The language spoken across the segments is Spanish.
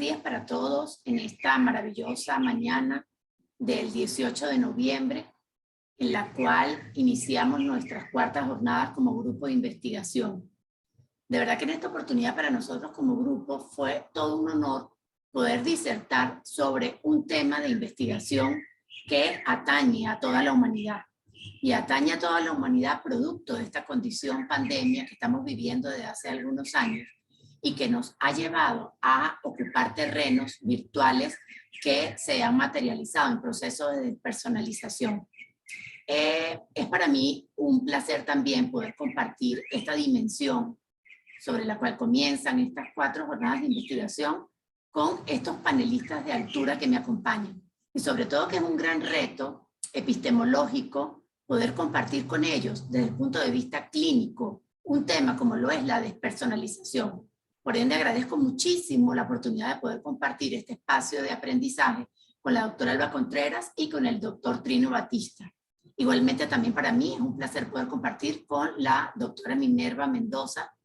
días para todos en esta maravillosa mañana del 18 de noviembre, en la cual iniciamos nuestras cuartas jornadas como grupo de investigación. De verdad que en esta oportunidad para nosotros como grupo fue todo un honor poder disertar sobre un tema de investigación que atañe a toda la humanidad. Y atañe a toda la humanidad producto de esta condición pandemia que estamos viviendo desde hace algunos años y que nos ha llevado a ocupar terrenos virtuales que se han materializado en procesos de despersonalización. Es para mí un placer también poder compartir esta dimensión sobre la cual comienzan estas 4 jornadas de investigación con estos panelistas de altura que me acompañan. Y sobre todo que es un gran reto epistemológico poder compartir con ellos desde el punto de vista clínico un tema como lo es la despersonalización. Por ende, agradezco muchísimo la oportunidad de poder compartir este espacio de aprendizaje con la doctora Alba Contreras y con el doctor Trino Batista. Igualmente también para mí es un placer poder compartir con la doctora Minerva Mendoza,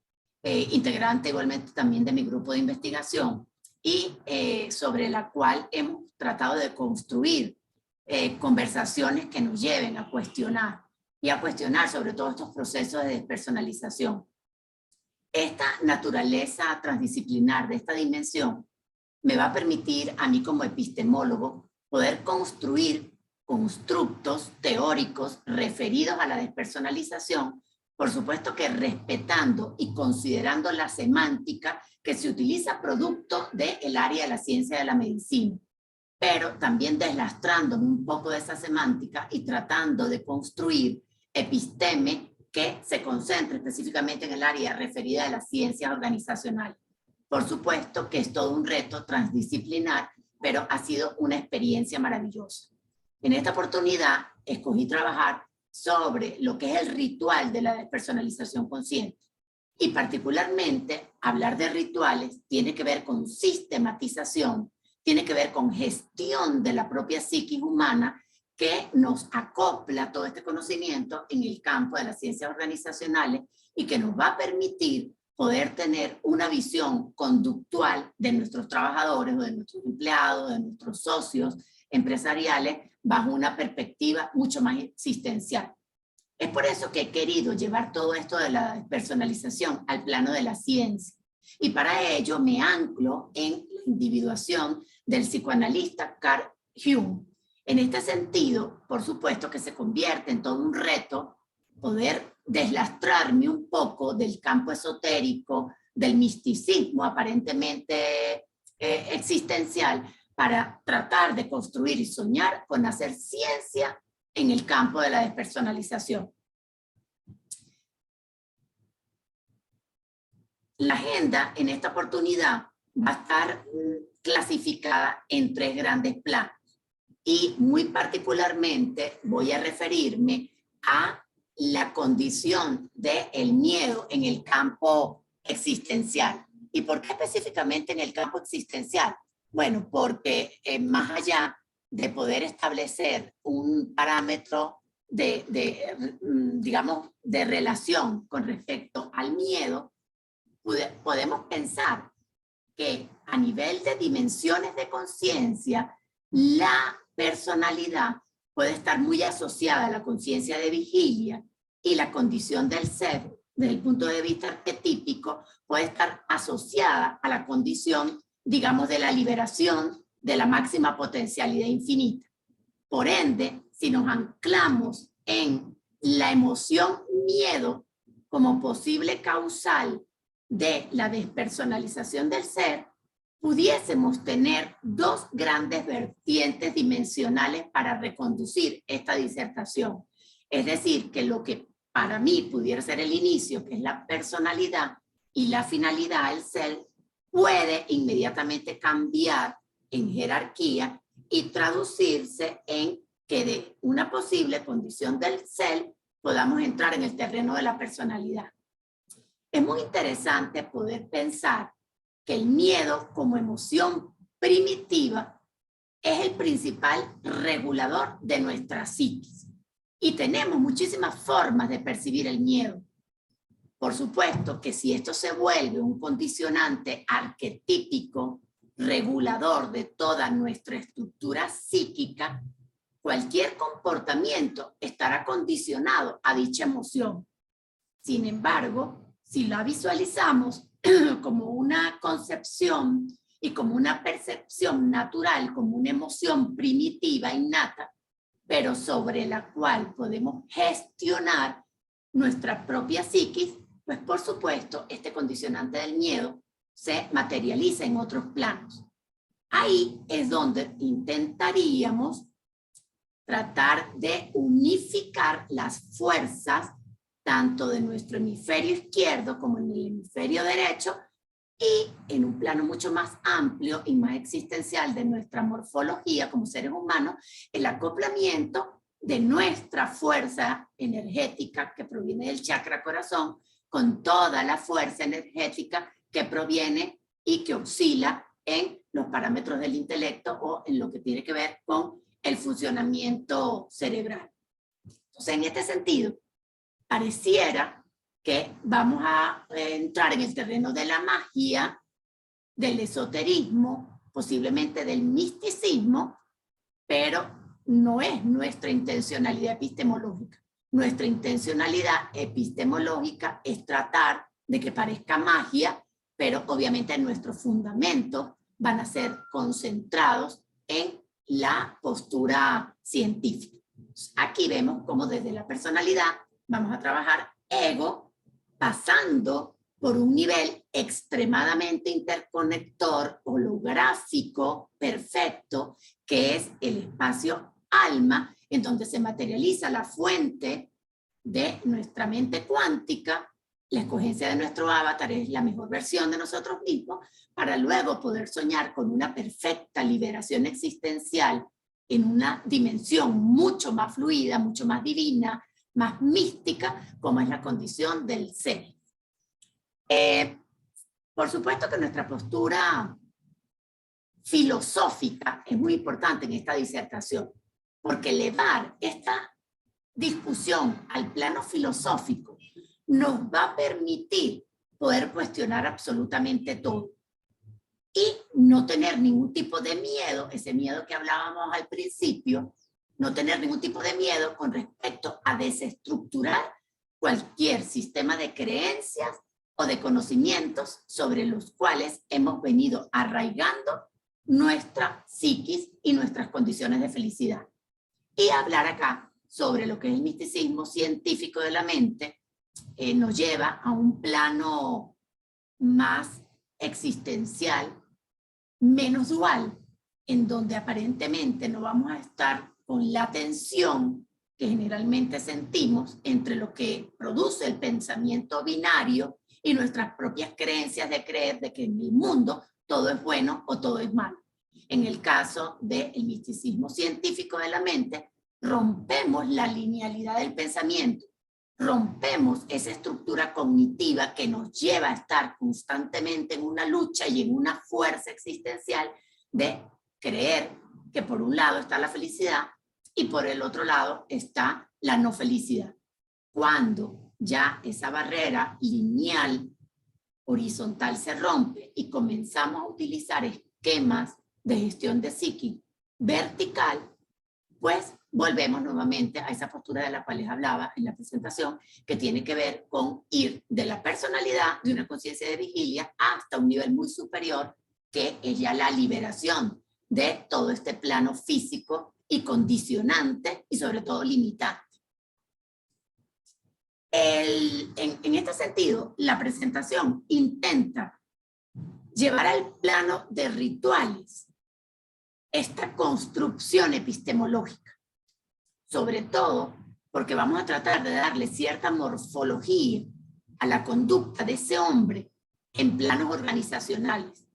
integrante igualmente también de mi grupo de investigación, y sobre la cual hemos tratado de construir conversaciones que nos lleven a cuestionar, y a cuestionar sobre todo estos procesos de despersonalización. Esta naturaleza transdisciplinar de esta dimensión me va a permitir a mí como epistemólogo poder construir constructos teóricos referidos a la despersonalización, por supuesto que respetando y considerando la semántica que se utiliza producto del área de la ciencia de la medicina, pero también deslastándome un poco de esa semántica y tratando de construir episteme que se concentre específicamente en el área referida a las ciencias organizacionales. Por supuesto que es todo un reto transdisciplinar, pero ha sido una experiencia maravillosa. En esta oportunidad escogí trabajar sobre lo que es el ritual de la despersonalización consciente. Y particularmente hablar de rituales tiene que ver con sistematización, tiene que ver con gestión de la propia psiquis humana que nos acopla todo este conocimiento en el campo de las ciencias organizacionales y que nos va a permitir poder tener una visión conductual de nuestros trabajadores o de nuestros empleados, de nuestros socios empresariales bajo una perspectiva mucho más existencial. Es por eso que he querido llevar todo esto de la despersonalización al plano de la ciencia. Y para ello me anclo en la individuación del psicoanalista Carl Jung. En este sentido, por supuesto que se convierte en todo un reto poder deslastrarme un poco del campo esotérico, del misticismo aparentemente existencial, para tratar de construir y soñar con hacer ciencia en el campo de la despersonalización. La agenda en esta oportunidad va a estar clasificada en 3 grandes planos y muy particularmente voy a referirme a la condición del miedo en el campo existencial. ¿Y por qué específicamente en el campo existencial? Bueno, porque más allá de poder establecer un parámetro digamos, de relación con respecto al miedo, podemos pensar que a nivel de dimensiones de conciencia, la personalidad puede estar muy asociada a la conciencia de vigilia y la condición del ser, desde el punto de vista arquetípico, puede estar asociada a la condición, digamos, de la liberación de la máxima potencialidad infinita. Por ende, si nos anclamos en la emoción miedo como posible causal de la despersonalización del ser, pudiésemos tener 2 grandes vertientes dimensionales para reconducir esta disertación. Es decir, que lo que para mí pudiera ser el inicio, que es la personalidad, y la finalidad, el ser, puede inmediatamente cambiar en jerarquía y traducirse en que de una posible condición del ser podamos entrar en el terreno de la personalidad. Es muy interesante poder pensar que el miedo como emoción primitiva es el principal regulador de nuestra psiquis. Y tenemos muchísimas formas de percibir el miedo. Por supuesto que si esto se vuelve un condicionante arquetípico regulador de toda nuestra estructura psíquica, cualquier comportamiento estará condicionado a dicha emoción. Sin embargo, si la visualizamos como una concepción y como una percepción natural, como una emoción primitiva, innata, pero sobre la cual podemos gestionar nuestra propia psiquis, pues por supuesto este condicionante del miedo se materializa en otros planos. Ahí es donde intentaríamos tratar de unificar las fuerzas tanto de nuestro hemisferio izquierdo como en el hemisferio derecho, y en un plano mucho más amplio y más existencial de nuestra morfología como seres humanos, el acoplamiento de nuestra fuerza energética que proviene del chakra corazón con toda la fuerza energética que proviene y que oscila en los parámetros del intelecto o en lo que tiene que ver con el funcionamiento cerebral. Entonces, en este sentido, pareciera que vamos a entrar en el terreno de la magia, del esoterismo, posiblemente del misticismo, pero no es nuestra intencionalidad epistemológica. Nuestra intencionalidad epistemológica es tratar de que parezca magia, pero obviamente nuestros fundamentos van a ser concentrados en la postura científica. Aquí vemos cómo desde la personalidad vamos a trabajar ego, pasando por un nivel extremadamente interconector, holográfico, perfecto, que es el espacio alma, en donde se materializa la fuente de nuestra mente cuántica. La escogencia de nuestro avatar es la mejor versión de nosotros mismos, para luego poder soñar con una perfecta liberación existencial en una dimensión mucho más fluida, mucho más divina, más mística, como es la condición del ser. Por supuesto que nuestra postura filosófica es muy importante en esta disertación, porque elevar esta discusión al plano filosófico nos va a permitir poder cuestionar absolutamente todo y no tener ningún tipo de miedo, ese miedo que hablábamos al principio, no tener ningún tipo de miedo con respecto a desestructurar cualquier sistema de creencias o de conocimientos sobre los cuales hemos venido arraigando nuestra psiquis y nuestras condiciones de felicidad. Y hablar acá sobre lo que es el misticismo científico de la mente nos lleva a un plano más existencial, menos dual, en donde aparentemente no vamos a estar con la tensión que generalmente sentimos entre lo que produce el pensamiento binario y nuestras propias creencias de creer de que en el mundo todo es bueno o todo es malo. En el caso del misticismo científico de la mente, rompemos la linealidad del pensamiento, rompemos esa estructura cognitiva que nos lleva a estar constantemente en una lucha y en una fuerza existencial de creer que por un lado está la felicidad y por el otro lado está la no felicidad. Cuando ya esa barrera lineal horizontal se rompe y comenzamos a utilizar esquemas de gestión de psiquis vertical, pues volvemos nuevamente a esa postura de la cual les hablaba en la presentación, que tiene que ver con ir de la personalidad, de una conciencia de vigilia, hasta un nivel muy superior, que es ya la liberación de todo este plano físico y condicionante y sobre todo limitante. En este sentido, la presentación intenta llevar al plano de rituales esta construcción epistemológica, sobre todo porque vamos a tratar de darle cierta morfología a la conducta de ese hombre en planos organizacionales.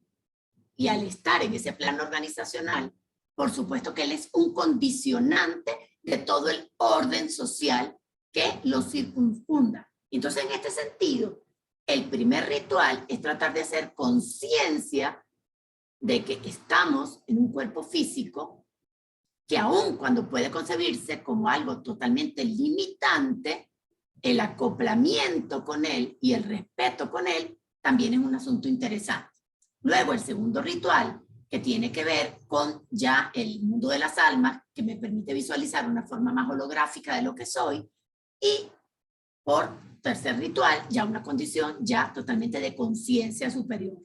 Y al estar en ese plano organizacional, por supuesto que él es un condicionante de todo el orden social que lo circunfunda. Entonces, en este sentido, el primer ritual es tratar de hacer conciencia de que estamos en un cuerpo físico que aun cuando puede concebirse como algo totalmente limitante, el acoplamiento con él y el respeto con él también es un asunto interesante. Luego, el segundo ritual que tiene que ver con ya el mundo de las almas, que me permite visualizar una forma más holográfica de lo que soy, y por tercer ritual, ya una condición ya totalmente de conciencia superior.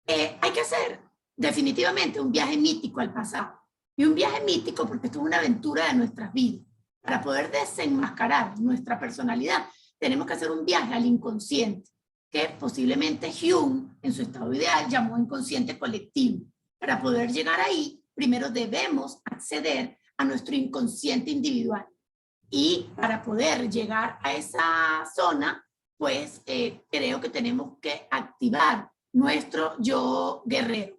Hay que hacer definitivamente un viaje mítico al pasado, y un viaje mítico porque esto es una aventura de nuestras vidas. Para poder desenmascarar nuestra personalidad, tenemos que hacer un viaje al inconsciente, que posiblemente Jung, en su estado ideal, llamó inconsciente colectivo. Para poder llegar ahí, primero debemos acceder a nuestro inconsciente individual. Y para poder llegar a esa zona, pues creo que tenemos que activar nuestro yo guerrero.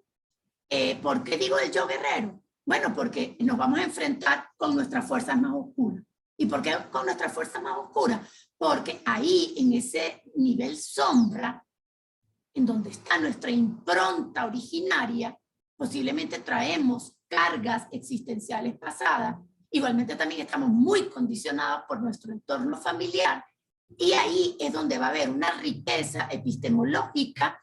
¿Por qué digo el yo guerrero? Bueno, porque nos vamos a enfrentar con nuestras fuerzas más oscuras. ¿Y por qué con nuestras fuerzas más oscuras? Porque ahí, en ese nivel sombra, en donde está nuestra impronta originaria, posiblemente traemos cargas existenciales pasadas. Igualmente también estamos muy condicionados por nuestro entorno familiar, y ahí es donde va a haber una riqueza epistemológica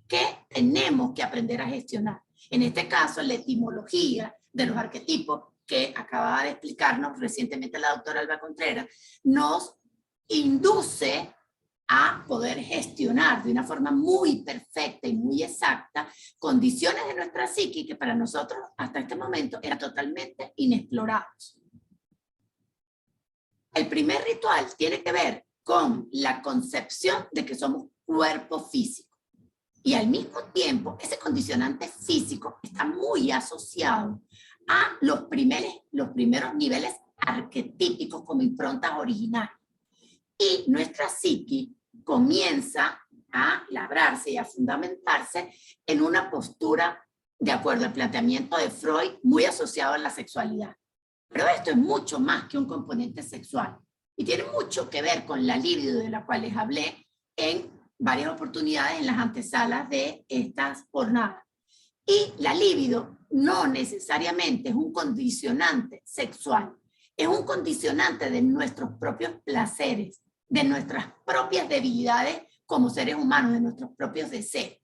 que tenemos que aprender a gestionar. En este caso, la etimología de los arquetipos que acaba de explicarnos recientemente la doctora Alba Contreras, nos induce a poder gestionar de una forma muy perfecta y muy exacta condiciones de nuestra psique que para nosotros hasta este momento eran totalmente inexplorados. El primer ritual tiene que ver con la concepción de que somos cuerpo físico. Y al mismo tiempo, ese condicionante físico está muy asociado a los primeros niveles arquetípicos como improntas originales. Y nuestra psique comienza a labrarse y a fundamentarse en una postura, de acuerdo al planteamiento de Freud, muy asociado a la sexualidad. Pero esto es mucho más que un componente sexual y tiene mucho que ver con la libido de la cual les hablé en varias oportunidades en las antesalas de estas jornadas. Y la libido no necesariamente es un condicionante sexual, es un condicionante de nuestros propios placeres, de nuestras propias debilidades como seres humanos, de nuestros propios deseos.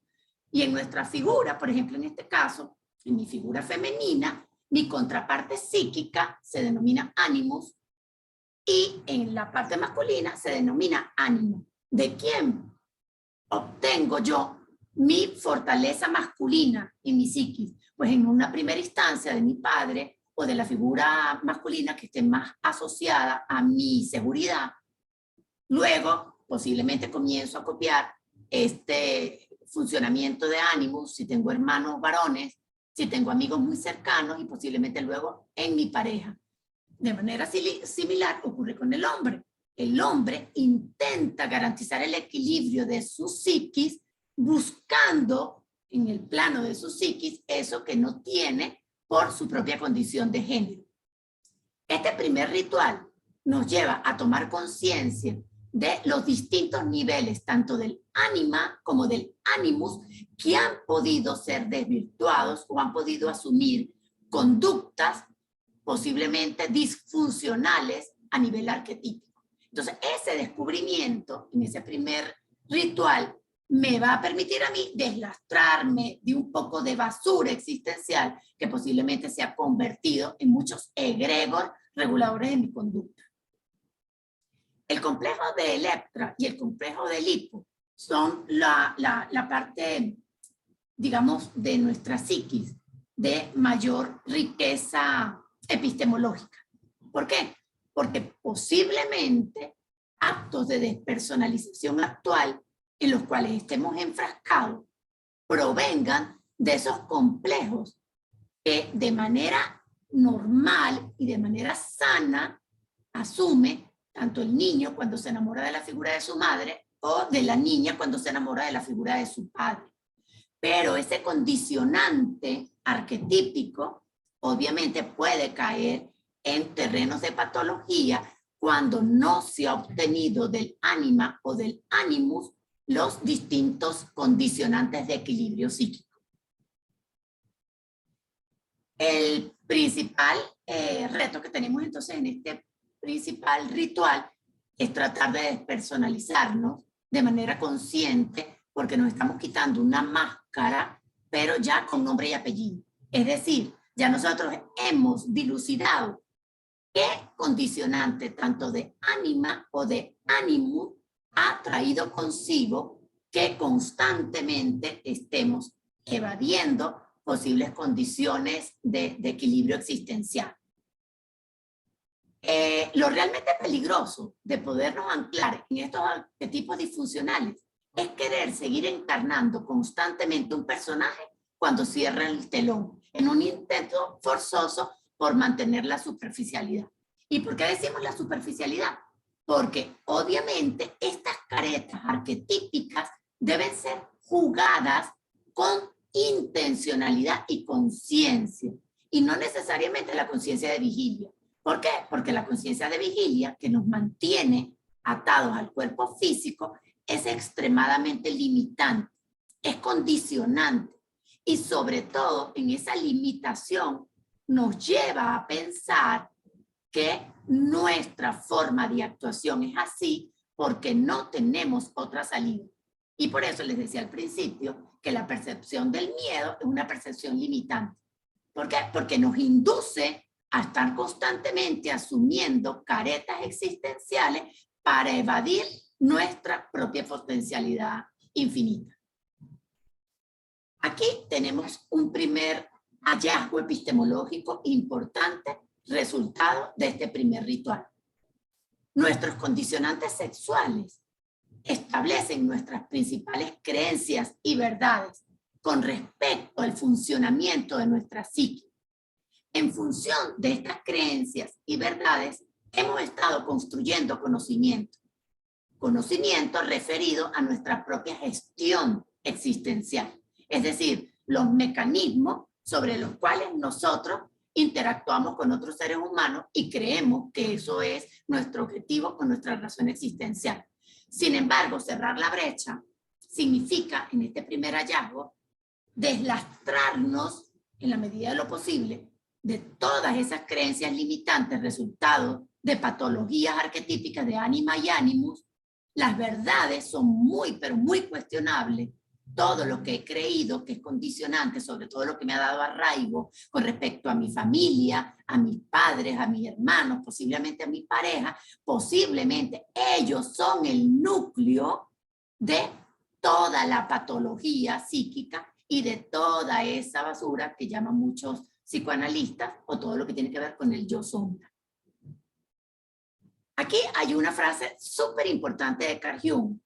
Y en nuestra figura, por ejemplo, en este caso, en mi figura femenina, mi contraparte psíquica se denomina ánimos, y en la parte masculina se denomina ánimo. ¿De quién obtengo yo mi fortaleza masculina y mi psiquis? Pues en una primera instancia de mi padre o de la figura masculina que esté más asociada a mi seguridad. Luego, posiblemente comienzo a copiar este funcionamiento de ánimos si tengo hermanos varones, si tengo amigos muy cercanos, y posiblemente luego en mi pareja. De manera similar ocurre con el hombre. El hombre intenta garantizar el equilibrio de su psiquis buscando en el plano de su psiquis eso que no tiene por su propia condición de género. Este primer ritual nos lleva a tomar conciencia de los distintos niveles, tanto del ánima como del animus, que han podido ser desvirtuados o han podido asumir conductas posiblemente disfuncionales a nivel arquetípico. Entonces, ese descubrimiento en ese primer ritual me va a permitir a mí deslastrarme de un poco de basura existencial que posiblemente se ha convertido en muchos egregores reguladores de mi conducta. El complejo de Electra y el complejo de Edipo son la parte, digamos, de nuestra psiquis de mayor riqueza epistemológica. ¿Por qué? Porque posiblemente actos de despersonalización actual en los cuales estemos enfrascados provengan de esos complejos que de manera normal y de manera sana asume tanto el niño cuando se enamora de la figura de su madre o de la niña cuando se enamora de la figura de su padre. Pero ese condicionante arquetípico obviamente puede caer en terrenos de patología cuando no se ha obtenido del ánima o del animus los distintos condicionantes de equilibrio psíquico. El principal reto que tenemos entonces en este principal ritual es tratar de despersonalizarnos de manera consciente, porque nos estamos quitando una máscara pero ya con nombre y apellido. Es decir, ya nosotros hemos dilucidado qué condicionante tanto de ánima o de ánimo ha traído consigo que constantemente estemos evadiendo posibles condiciones de equilibrio existencial. Lo realmente peligroso de podernos anclar en estos arquetipos disfuncionales es querer seguir encarnando constantemente un personaje cuando cierra el telón, en un intento forzoso por mantener la superficialidad. ¿Y por qué decimos la superficialidad? Porque obviamente estas caretas arquetípicas deben ser jugadas con intencionalidad y conciencia, y no necesariamente la conciencia de vigilia. ¿Por qué? Porque la conciencia de vigilia, que nos mantiene atados al cuerpo físico, es extremadamente limitante, es condicionante, y sobre todo en esa limitación nos lleva a pensar que nuestra forma de actuación es así porque no tenemos otra salida. Y por eso les decía al principio que la percepción del miedo es una percepción limitante. ¿Por qué? Porque nos induce a estar constantemente asumiendo caretas existenciales para evadir nuestra propia potencialidad infinita. Aquí tenemos un primer hallazgo epistemológico importante, resultado de este primer ritual. Nuestros condicionantes sexuales establecen nuestras principales creencias y verdades con respecto al funcionamiento de nuestra psique. En función de estas creencias y verdades, hemos estado construyendo conocimiento. Conocimiento referido a nuestra propia gestión existencial. Es decir, los mecanismos sobre los cuales nosotros interactuamos con otros seres humanos y creemos que eso es nuestro objetivo con nuestra razón existencial. Sin embargo, cerrar la brecha significa, en este primer hallazgo, deslastrarnos en la medida de lo posible de todas esas creencias limitantes, resultado de patologías arquetípicas de ánima y ánimus. Las verdades son muy, pero muy cuestionables. Todo lo que he creído que es condicionante, sobre todo lo que me ha dado arraigo con respecto a mi familia, a mis padres, a mis hermanos, posiblemente a mi pareja, posiblemente ellos son el núcleo de toda la patología psíquica y de toda esa basura que llaman muchos psicoanalistas, o todo lo que tiene que ver con el yo sombra. Aquí hay una frase súper importante de Carl Jung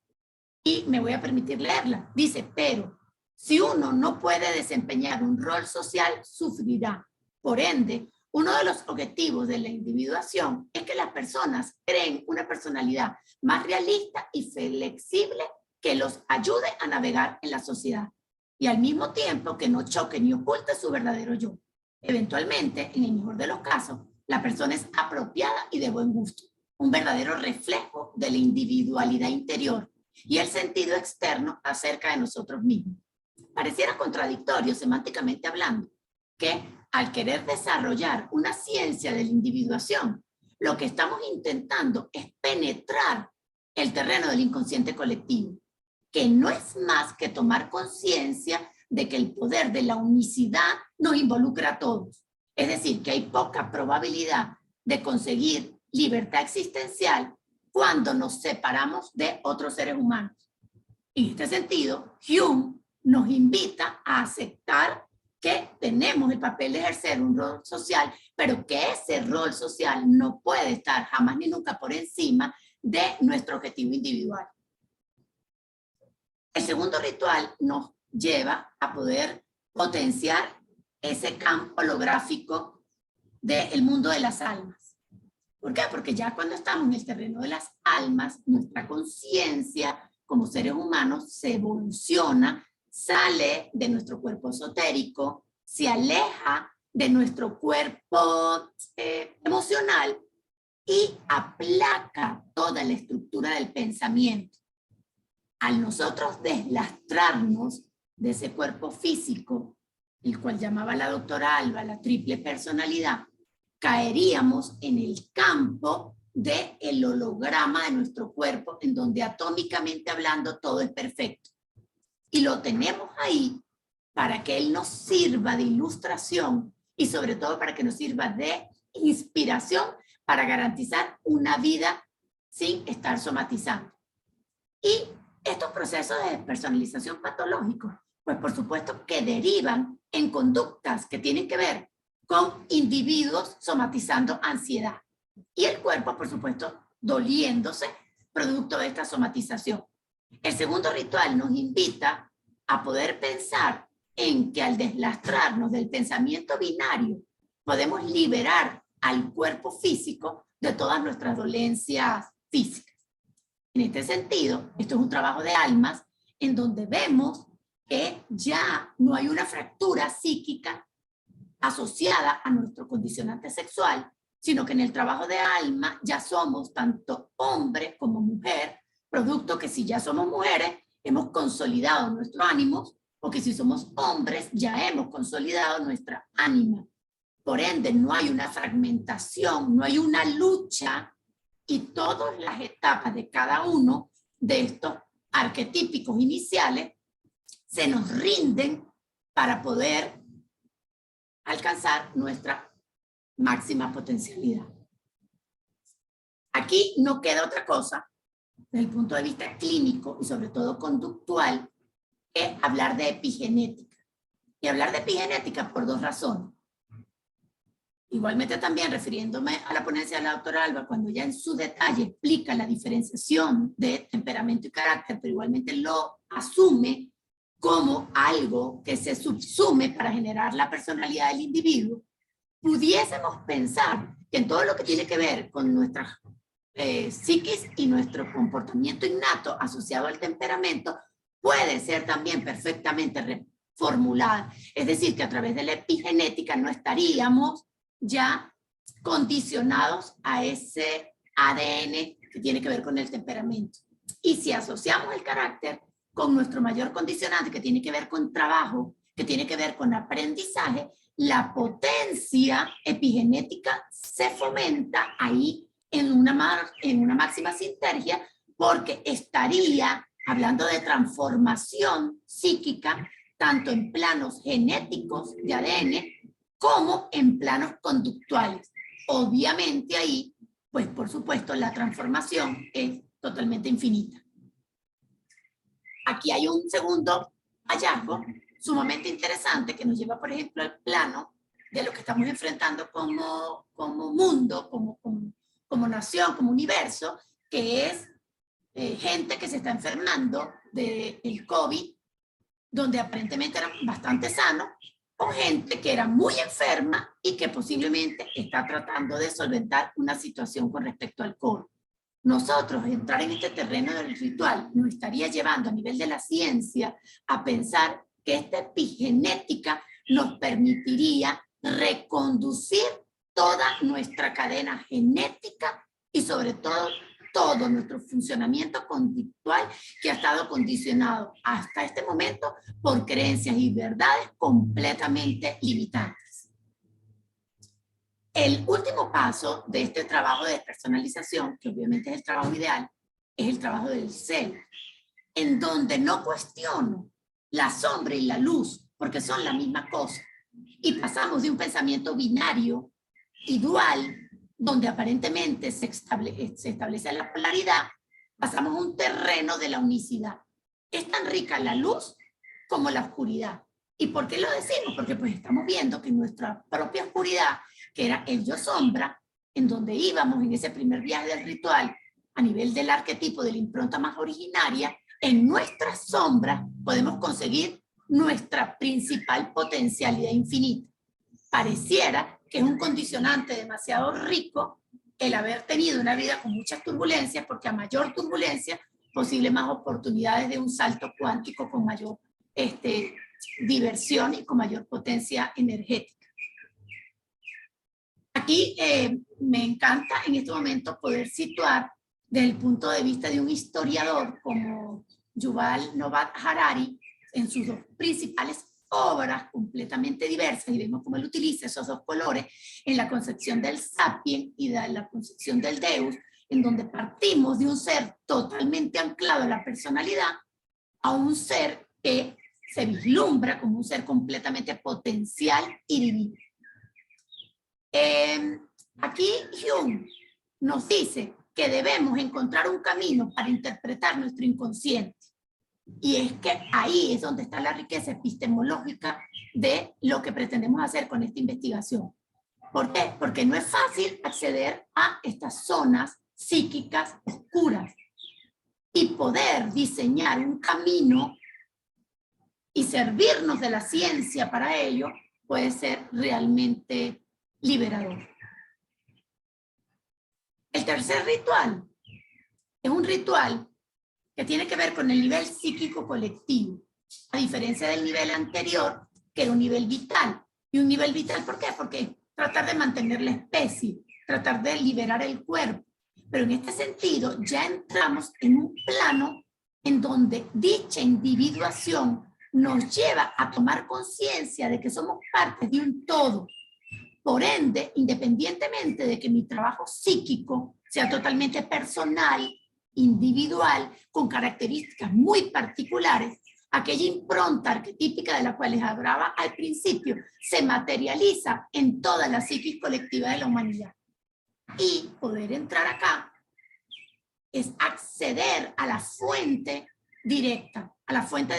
y me voy a permitir leerla. Dice, pero si uno no puede desempeñar un rol social, sufrirá. Por ende, uno de los objetivos de la individuación es que las personas creen una personalidad más realista y flexible que los ayude a navegar en la sociedad y al mismo tiempo que no choque ni oculte su verdadero yo. Eventualmente, en el mejor de los casos, la persona es apropiada y de buen gusto, un verdadero reflejo de la individualidad interior y el sentido externo acerca de nosotros mismos. Pareciera contradictorio, semánticamente hablando, que al querer desarrollar una ciencia de la individuación, lo que estamos intentando es penetrar el terreno del inconsciente colectivo, que no es más que tomar conciencia de que el poder de la unicidad nos involucra a todos. Es decir, que hay poca probabilidad de conseguir libertad existencial cuando nos separamos de otros seres humanos. En este sentido, Hume nos invita a aceptar que tenemos el papel de ejercer un rol social, pero que ese rol social no puede estar jamás ni nunca por encima de nuestro objetivo individual. El segundo ritual nos lleva a poder potenciar ese campo holográfico del mundo de las almas. ¿Por qué? Porque ya cuando estamos en el terreno de las almas, nuestra conciencia como seres humanos se evoluciona, sale de nuestro cuerpo esotérico, se aleja de nuestro cuerpo emocional y aplaca toda la estructura del pensamiento. Al nosotros deslastrarnos de ese cuerpo físico, el cual llamaba la doctora Alba la triple personalidad, caeríamos en el campo del holograma de nuestro cuerpo, en donde atómicamente hablando todo es perfecto. Y lo tenemos ahí para que él nos sirva de ilustración y sobre todo para que nos sirva de inspiración para garantizar una vida sin estar somatizando. Y estos procesos de personalización patológica, pues por supuesto que derivan en conductas que tienen que ver con individuos somatizando ansiedad y el cuerpo, por supuesto, doliéndose producto de esta somatización. El segundo ritual nos invita a poder pensar en que al deslastrarnos del pensamiento binario podemos liberar al cuerpo físico de todas nuestras dolencias físicas. En este sentido, esto es un trabajo de almas en donde vemos que ya no hay una fractura psíquica asociada a nuestro condicionante sexual, sino que en el trabajo de alma ya somos tanto hombre como mujer, producto que si ya somos mujeres, hemos consolidado nuestros ánimos, o que si somos hombres, ya hemos consolidado nuestra ánima. Por ende, no hay una fragmentación, no hay una lucha, y todas las etapas de cada uno de estos arquetípicos iniciales se nos rinden para poder alcanzar nuestra máxima potencialidad. Aquí no queda otra cosa, desde el punto de vista clínico y sobre todo conductual, que hablar de epigenética. Y hablar de epigenética por dos razones. Igualmente también refiriéndome a la ponencia de la doctora Alba, cuando ya en su detalle explica la diferenciación de temperamento y carácter, pero igualmente lo asume como algo que se subsume para generar la personalidad del individuo, pudiésemos pensar que en todo lo que tiene que ver con nuestra psiquis y nuestro comportamiento innato asociado al temperamento, puede ser también perfectamente reformulada. Es decir, que a través de la epigenética no estaríamos ya condicionados a ese ADN que tiene que ver con el temperamento. Y si asociamos el carácter con nuestro mayor condicionante que tiene que ver con trabajo, que tiene que ver con aprendizaje, la potencia epigenética se fomenta ahí en una máxima sinergia, porque estaría hablando de transformación psíquica tanto en planos genéticos de ADN como en planos conductuales. Obviamente ahí, pues por supuesto, la transformación es totalmente infinita. Aquí hay un segundo hallazgo sumamente interesante que nos lleva, por ejemplo, al plano de lo que estamos enfrentando como mundo, como nación, como universo, que es gente que se está enfermando del COVID, donde aparentemente eran bastante sanos, o gente que era muy enferma y que posiblemente está tratando de solventar una situación con respecto al COVID. Nosotros entrar en este terreno del ritual nos estaría llevando a nivel de la ciencia a pensar que esta epigenética nos permitiría reconducir toda nuestra cadena genética y sobre todo todo nuestro funcionamiento conductual que ha estado condicionado hasta este momento por creencias y verdades completamente limitantes. El último paso de este trabajo de despersonalización, que obviamente es el trabajo ideal, es el trabajo del self, en donde no cuestiono la sombra y la luz, porque son la misma cosa. Y pasamos de un pensamiento binario y dual, donde aparentemente se establece la polaridad, pasamos a un terreno de la unicidad. Es tan rica la luz como la oscuridad. ¿Y por qué lo decimos? Porque pues estamos viendo que nuestra propia oscuridad, que era el yo sombra, en donde íbamos en ese primer viaje del ritual, a nivel del arquetipo de la impronta más originaria, en nuestras sombras podemos conseguir nuestra principal potencialidad infinita. Pareciera que es un condicionante demasiado rico el haber tenido una vida con muchas turbulencias, porque a mayor turbulencia, posible más oportunidades de un salto cuántico con mayor diversión y con mayor potencia energética. Aquí me encanta en este momento poder situar desde el punto de vista de un historiador como Yuval Noah Harari en sus dos principales obras completamente diversas, y vemos cómo él utiliza esos dos colores en la concepción del sapien y de la concepción del Deus, en donde partimos de un ser totalmente anclado a la personalidad a un ser que se vislumbra como un ser completamente potencial y divino. Aquí Jung nos dice que debemos encontrar un camino para interpretar nuestro inconsciente. Y es que ahí es donde está la riqueza epistemológica de lo que pretendemos hacer con esta investigación. ¿Por qué? Porque no es fácil acceder a estas zonas psíquicas oscuras y poder diseñar un camino y servirnos de la ciencia para ello puede ser realmente liberador. El tercer ritual es un ritual que tiene que ver con el nivel psíquico colectivo, a diferencia del nivel anterior, que era un nivel vital. Y un nivel vital, ¿por qué? Porque tratar de mantener la especie, tratar de liberar el cuerpo. Pero en este sentido ya entramos en un plano en donde dicha individuación nos lleva a tomar conciencia de que somos parte de un todo. Por ende, independientemente de que mi trabajo psíquico sea totalmente personal, individual, con características muy particulares, aquella impronta arquetípica de la cual les hablaba al principio se materializa en toda la psiquis colectiva de la humanidad. Y poder entrar acá es acceder a la fuente directa, a la fuente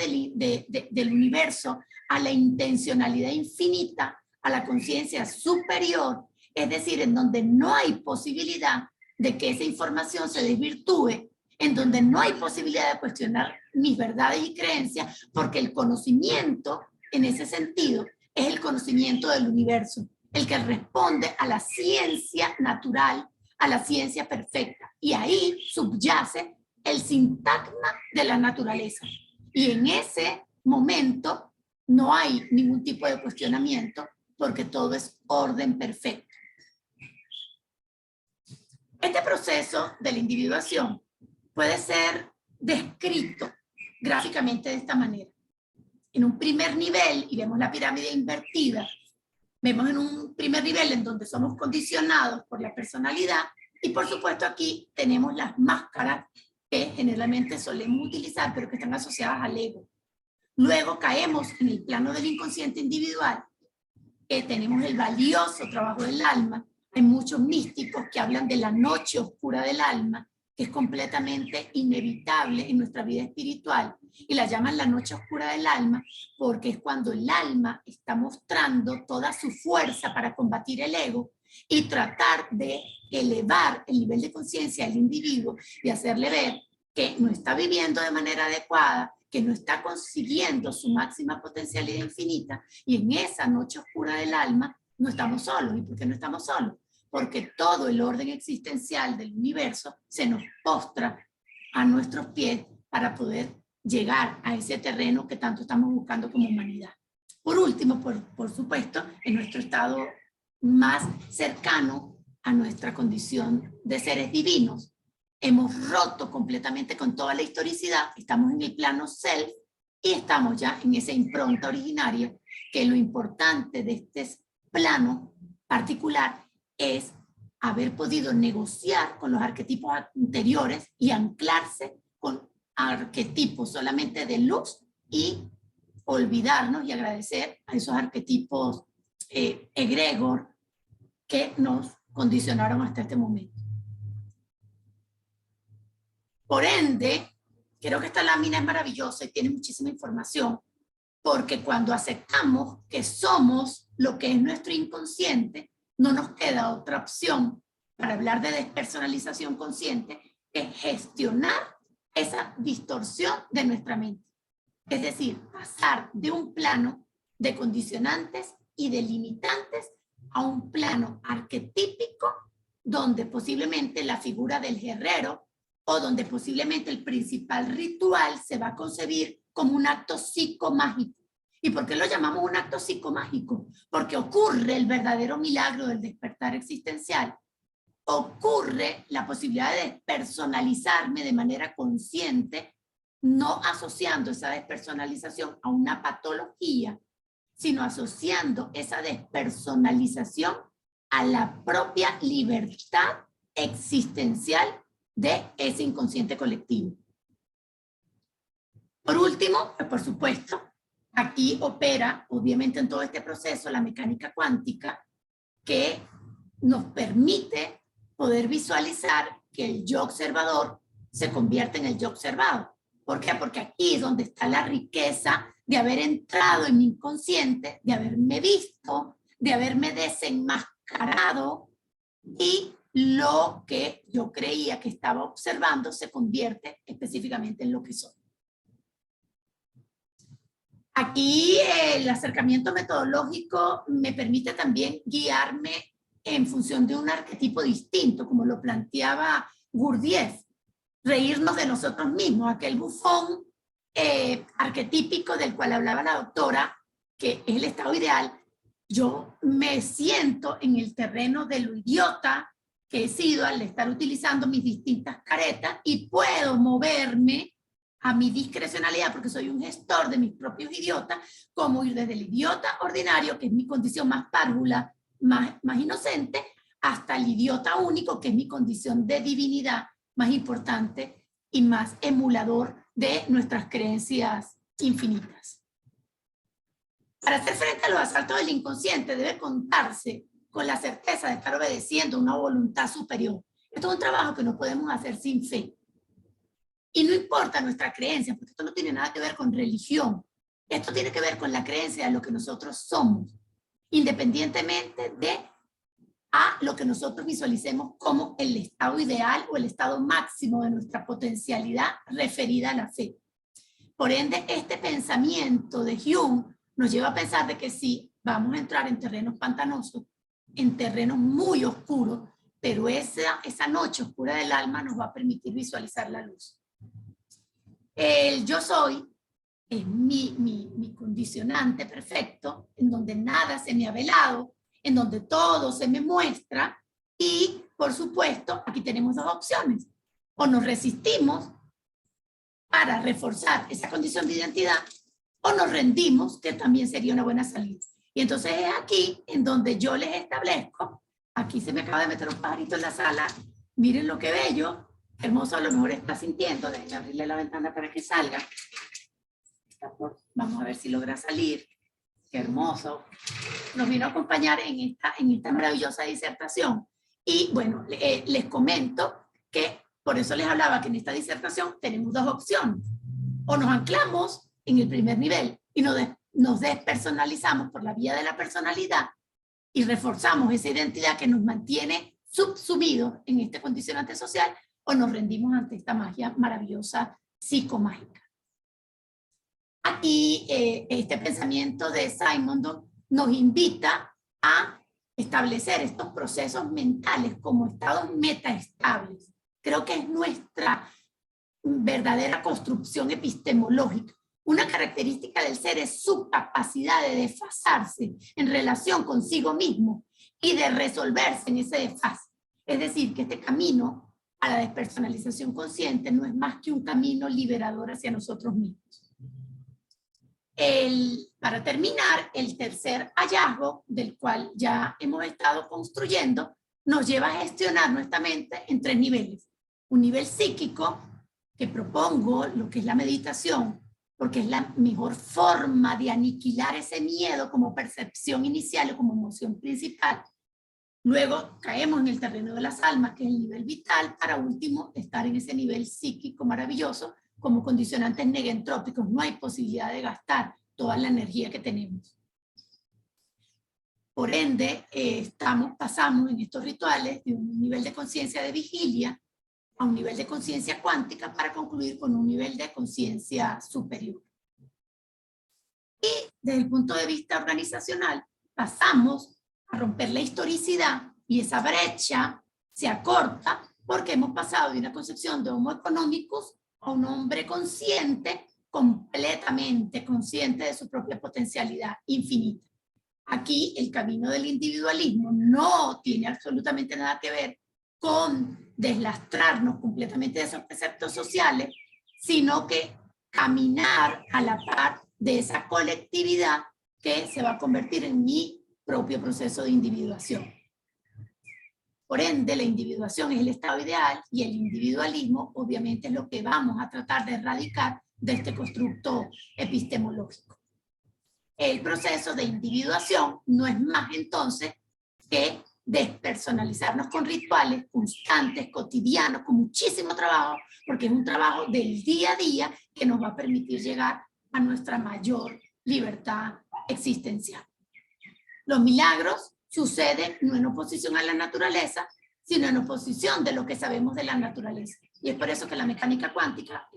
del universo, a la intencionalidad infinita, a la conciencia superior, es decir, en donde no hay posibilidad de que esa información se desvirtúe, en donde no hay posibilidad de cuestionar mis verdades y creencias, porque el conocimiento, en ese sentido, es el conocimiento del universo, el que responde a la ciencia natural, a la ciencia perfecta. Y ahí subyace el sintagma de la naturaleza. Y en ese momento no hay ningún tipo de cuestionamiento, porque todo es orden perfecto. Este proceso de la individuación puede ser descrito gráficamente de esta manera. En un primer nivel, y vemos la pirámide invertida, vemos en un primer nivel en donde somos condicionados por la personalidad, y por supuesto aquí tenemos las máscaras que generalmente solemos utilizar, pero que están asociadas al ego. Luego caemos en el plano del inconsciente individual, tenemos el valioso trabajo del alma. Hay muchos místicos que hablan de la noche oscura del alma, que es completamente inevitable en nuestra vida espiritual, y la llaman la noche oscura del alma porque es cuando el alma está mostrando toda su fuerza para combatir el ego y tratar de elevar el nivel de conciencia del individuo y hacerle ver que no está viviendo de manera adecuada, que no está consiguiendo su máxima potencialidad infinita, y en esa noche oscura del alma no estamos solos. ¿Y por qué no estamos solos? Porque todo el orden existencial del universo se nos postra a nuestros pies para poder llegar a ese terreno que tanto estamos buscando como humanidad. Por último, por supuesto, en nuestro estado más cercano a nuestra condición de seres divinos, hemos roto completamente con toda la historicidad, estamos en el plano self y estamos ya en esa impronta originaria, que lo importante de este plano particular es haber podido negociar con los arquetipos anteriores y anclarse con arquetipos solamente de luz y olvidarnos y agradecer a esos arquetipos egregor que nos condicionaron hasta este momento. Por ende, creo que esta lámina es maravillosa y tiene muchísima información, porque cuando aceptamos que somos lo que es nuestro inconsciente, no nos queda otra opción para hablar de despersonalización consciente que gestionar esa distorsión de nuestra mente. Es decir, pasar de un plano de condicionantes y de limitantes a un plano arquetípico donde posiblemente la figura del guerrero o donde posiblemente el principal ritual se va a concebir como un acto psicomágico. ¿Y por qué lo llamamos un acto psicomágico? Porque ocurre el verdadero milagro del despertar existencial. Ocurre la posibilidad de despersonalizarme de manera consciente, no asociando esa despersonalización a una patología, sino asociando esa despersonalización a la propia libertad existencial de ese inconsciente colectivo. Por último, pues por supuesto, Aquí opera, obviamente, en todo este proceso la mecánica cuántica que nos permite poder visualizar que el yo observador se convierte en el yo observado. ¿Por qué? Porque aquí es donde está la riqueza de haber entrado en mi inconsciente, de haberme visto, de haberme desenmascarado, y lo que yo creía que estaba observando se convierte específicamente en lo que soy. Aquí el acercamiento metodológico me permite también guiarme en función de un arquetipo distinto, como lo planteaba Gurdjieff, reírnos de nosotros mismos, aquel bufón arquetípico del cual hablaba la doctora, que es el estado ideal. Yo me siento en el terreno de lo idiota que he sido al estar utilizando mis distintas caretas y puedo moverme a mi discrecionalidad, porque soy un gestor de mis propios idiotas, como ir desde el idiota ordinario, que es mi condición más párvula, más inocente, hasta el idiota único, que es mi condición de divinidad más importante y más emulador de nuestras creencias infinitas. Para hacer frente a los asaltos del inconsciente debe contarse con la certeza de estar obedeciendo una voluntad superior. Esto es un trabajo que no podemos hacer sin fe. Y no importa nuestra creencia, porque esto no tiene nada que ver con religión. Esto tiene que ver con la creencia de lo que nosotros somos, independientemente de lo que nosotros visualicemos como el estado ideal o el estado máximo de nuestra potencialidad referida a la fe. Por ende, este pensamiento de Hume nos lleva a pensar de que sí, vamos a entrar en terrenos pantanosos, en terrenos muy oscuros, pero esa noche oscura del alma nos va a permitir visualizar la luz. El yo soy es mi condicionante perfecto, en donde nada se me ha velado, en donde todo se me muestra, y por supuesto aquí tenemos dos opciones: o nos resistimos para reforzar esa condición de identidad, o nos rendimos, que también sería una buena salida. Y entonces es aquí en donde yo les establezco, aquí se me acaba de meter un pajarito en la sala, miren lo que bello, hermoso, a lo mejor está sintiendo, déjenme abrirle la ventana para que salga. Vamos a ver si logra salir. Qué hermoso. Nos vino a acompañar en esta maravillosa disertación. Y bueno, les comento que por eso les hablaba que en esta disertación tenemos dos opciones. O nos anclamos en el primer nivel y nos despersonalizamos por la vía de la personalidad y reforzamos esa identidad que nos mantiene subsumidos en este condicionante social, o nos rendimos ante esta magia maravillosa psicomágica. Aquí este pensamiento de Simondon nos invita a establecer estos procesos mentales como estados metaestables. Creo que es nuestra verdadera construcción epistemológica. Una característica del ser es su capacidad de desfasarse en relación consigo mismo y de resolverse en ese desfase. Es decir, que este camino a la despersonalización consciente no es más que un camino liberador hacia nosotros mismos. Para terminar, el tercer hallazgo, del cual ya hemos estado construyendo, nos lleva a gestionar nuestra mente en tres niveles. Un nivel psíquico, que propongo lo que es la meditación, porque es la mejor forma de aniquilar ese miedo como percepción inicial o como emoción principal. Luego caemos en el terreno de las almas, que es el nivel vital, para último estar en ese nivel psíquico maravilloso como condicionantes negentrópicos. No hay posibilidad de gastar toda la energía que tenemos. Por ende, pasamos en estos rituales de un nivel de conciencia de vigilia a un nivel de conciencia cuántica para concluir con un nivel de conciencia superior. Y desde el punto de vista organizacional, pasamos a romper la historicidad y esa brecha se acorta porque hemos pasado de una concepción de Homo economicus a un hombre consciente, completamente consciente de su propia potencialidad infinita. Aquí el camino del individualismo no tiene absolutamente nada que ver con deslastrarnos completamente de esos preceptos sociales, sino que caminar a la par de esa colectividad que se va a convertir en mi propio proceso de individuación. Por ende, la individuación es el estado ideal y el individualismo obviamente es lo que vamos a tratar de erradicar de este constructo epistemológico. El proceso de individuación no es más entonces que despersonalizarnos con rituales constantes, cotidianos, con muchísimo trabajo, porque es un trabajo del día a día que nos va a permitir llegar a nuestra mayor libertad existencial. Los milagros suceden no en oposición a la naturaleza, sino en oposición de lo que sabemos de la naturaleza. Y es por eso que la mecánica cuántica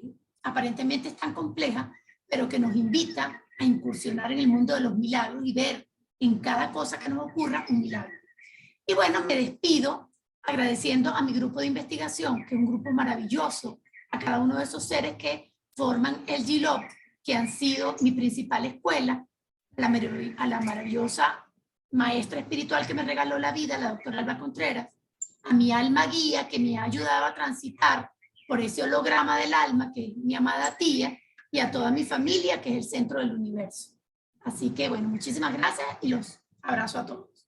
aparentemente es tan compleja, pero que nos invita a incursionar en el mundo de los milagros y ver en cada cosa que nos ocurra un milagro. Y bueno, me despido agradeciendo a mi grupo de investigación, que es un grupo maravilloso, a cada uno de esos seres que forman el GLOB, que han sido mi principal escuela, a la maravillosa maestra espiritual que me regaló la vida, la doctora Alba Contreras, a mi alma guía que me ha ayudado a transitar por ese holograma del alma, que es mi amada tía, y a toda mi familia, que es el centro del universo. Así que, bueno, muchísimas gracias y los abrazo a todos.